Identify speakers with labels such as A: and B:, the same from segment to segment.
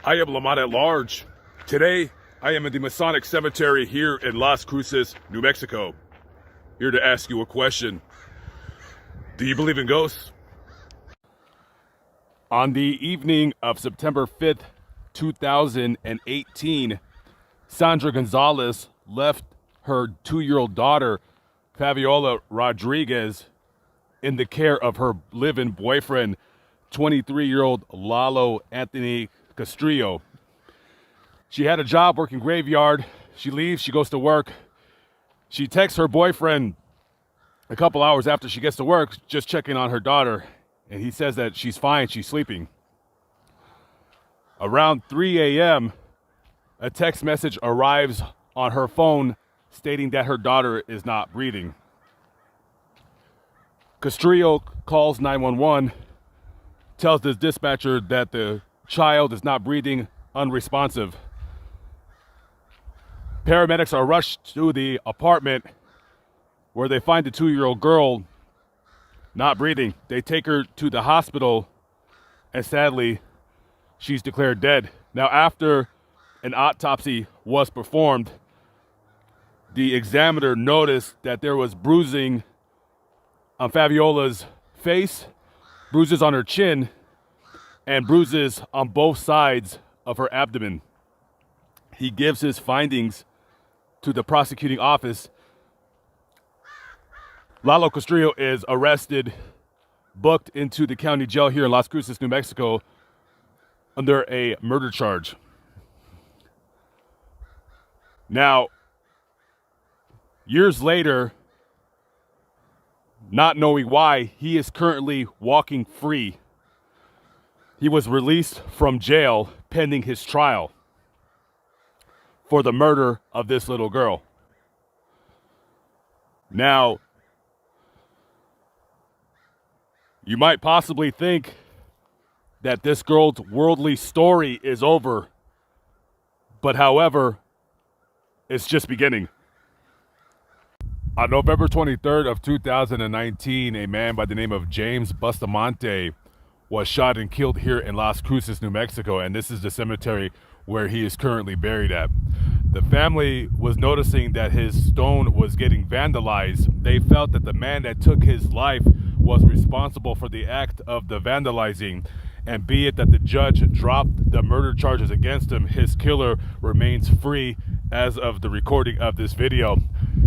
A: I am Lamont at Large. Today, I am in the Masonic Cemetery here in Las Cruces, New Mexico. Here to ask you a question. Do you believe in ghosts? On the evening of September 5th, 2018, Sandra Gonzalez left her 2-year-old daughter, Fabiola Rodriguez, in the care of her live-in boyfriend, 23-year-old Lalo Anthony Castrillo. She had a job working graveyard. She leaves, she goes to work. She texts her boyfriend a couple hours after she gets to work, just checking on her daughter, and he says that she's fine, she's sleeping. Around 3 a.m., a text message arrives on her phone stating that her daughter is not breathing. Castrillo calls 911, tells the dispatcher that the child is not breathing, unresponsive. Paramedics are rushed to the apartment where they find the 2-year-old girl not breathing. They take her to the hospital, and sadly, she's declared dead. Now, after an autopsy was performed, the examiner noticed that there was bruising on Fabiola's face, bruises on her chin, and bruises on both sides of her abdomen. He gives his findings to the prosecuting office. Lalo Castrillo is arrested, booked into the county jail here in Las Cruces, New Mexico, under a murder charge. Now, years later, not knowing why, he is currently walking free. He was released from jail pending his trial for the murder of this little girl. Now, you might possibly think that this girl's worldly story is over, but however, it's just beginning. On November 23rd of 2019, a man by the name of James Bustamante was shot and killed here in Las Cruces, New Mexico, and this is the cemetery where he is currently buried at. The family was noticing that his stone was getting vandalized. They felt that the man that took his life was responsible for the act of the vandalizing, and be it that the judge dropped the murder charges against him, his killer remains free as of the recording of this video.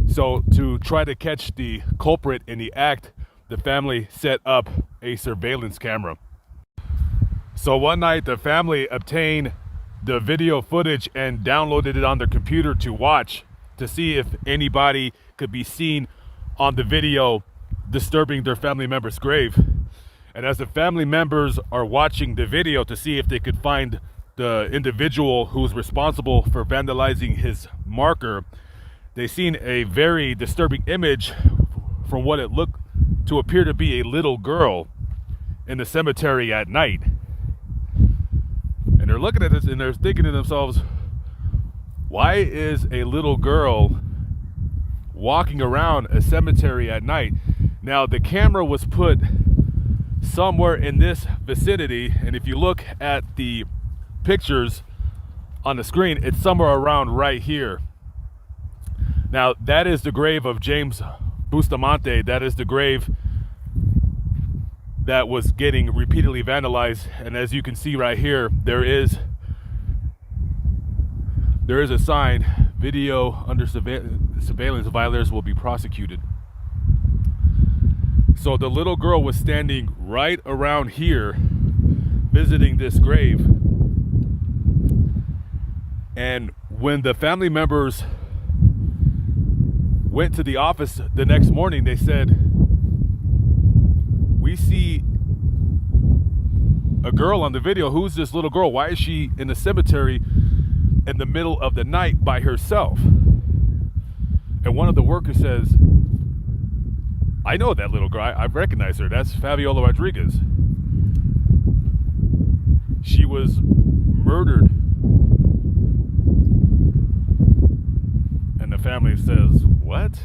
A: So to try to catch the culprit in the act, the family set up a surveillance camera. So one night the family obtained the video footage and downloaded it on their computer to watch, to see if anybody could be seen on the video disturbing their family member's grave. And as the family members are watching the video to see if they could find the individual who's responsible for vandalizing his marker, they seen a very disturbing image from what it looked to appear to be a little girl in the cemetery at night. And they're looking at this and they're thinking to themselves, why is a little girl walking around a cemetery at night? Now, the camera was put somewhere in this vicinity, and if you look at the pictures on the screen, it's somewhere around right here. Now, that is the grave of James Bustamante. That is the grave that was getting repeatedly vandalized, and as you can see right here, there is a sign: video under surveillance, violators will be prosecuted. So the little girl was standing right around here visiting this grave, and when the family members went to the office the next morning, they said, we see a girl on the video. Who's this little girl? Why is she in the cemetery in the middle of the night by herself? And one of the workers says, I know that little girl. I recognize her. That's Fabiola Rodriguez. She was murdered. And the family says, what?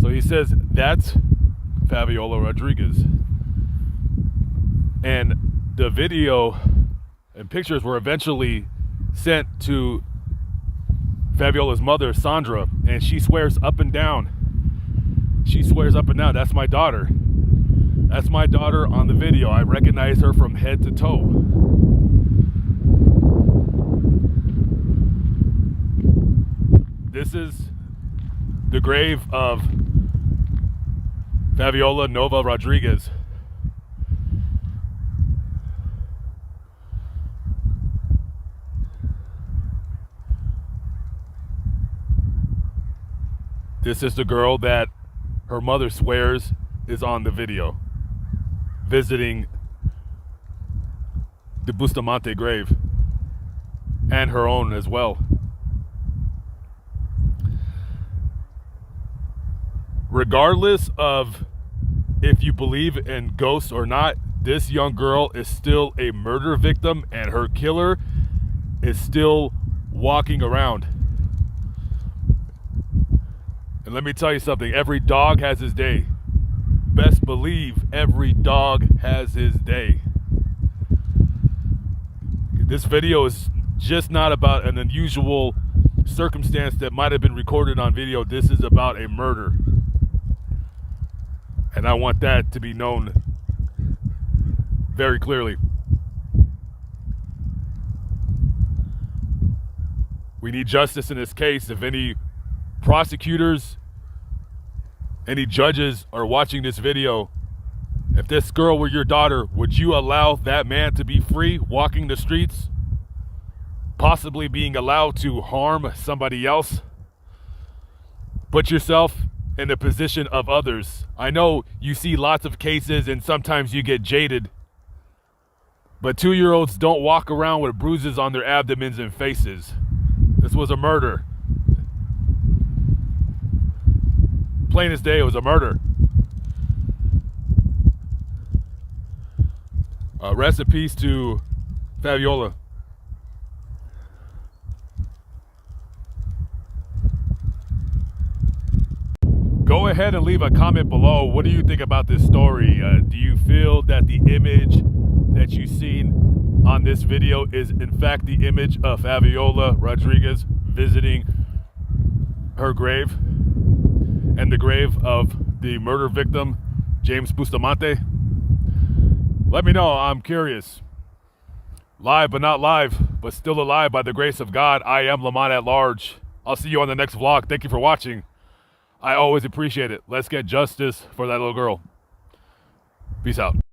A: So he says, that's Fabiola Rodriguez. And the video and pictures were eventually sent to Faviola's mother, Sandra, and she swears up and down. She swears up and down, that's my daughter. That's my daughter on the video. I recognize her from head to toe. This is the grave of Fabiola Nova Rodriguez. This is the girl that her mother swears is on the video, visiting the Bustamante grave, and her own as well. Regardless of if you believe in ghosts or not, this young girl is still a murder victim, and her killer is still walking around. And let me tell you something, every dog has his day. Best believe every dog has his day. This video is just not about an unusual circumstance that might have been recorded on video. This is about a murder. And I want that to be known very clearly. We need justice in this case. If any prosecutors, any judges are watching this video, if this girl were your daughter, would you allow that man to be free walking the streets, possibly being allowed to harm somebody else? Put yourself in the position of others. I know you see lots of cases and sometimes you get jaded, but 2-year-olds don't walk around with bruises on their abdomens and faces. This was a murder. Plain as day, it was a murder. Rest in peace to Fabiola. Go ahead and leave a comment below. What do you think about this story? Do you feel that the image that you've seen on this video is in fact the image of Fabiola Rodriguez visiting her grave and the grave of the murder victim, James Bustamante? Let me know, I'm curious. Live but not live, but still alive by the grace of God. I am Lamont at Large. I'll see you on the next vlog. Thank you for watching. I always appreciate it. Let's get justice for that little girl. Peace out.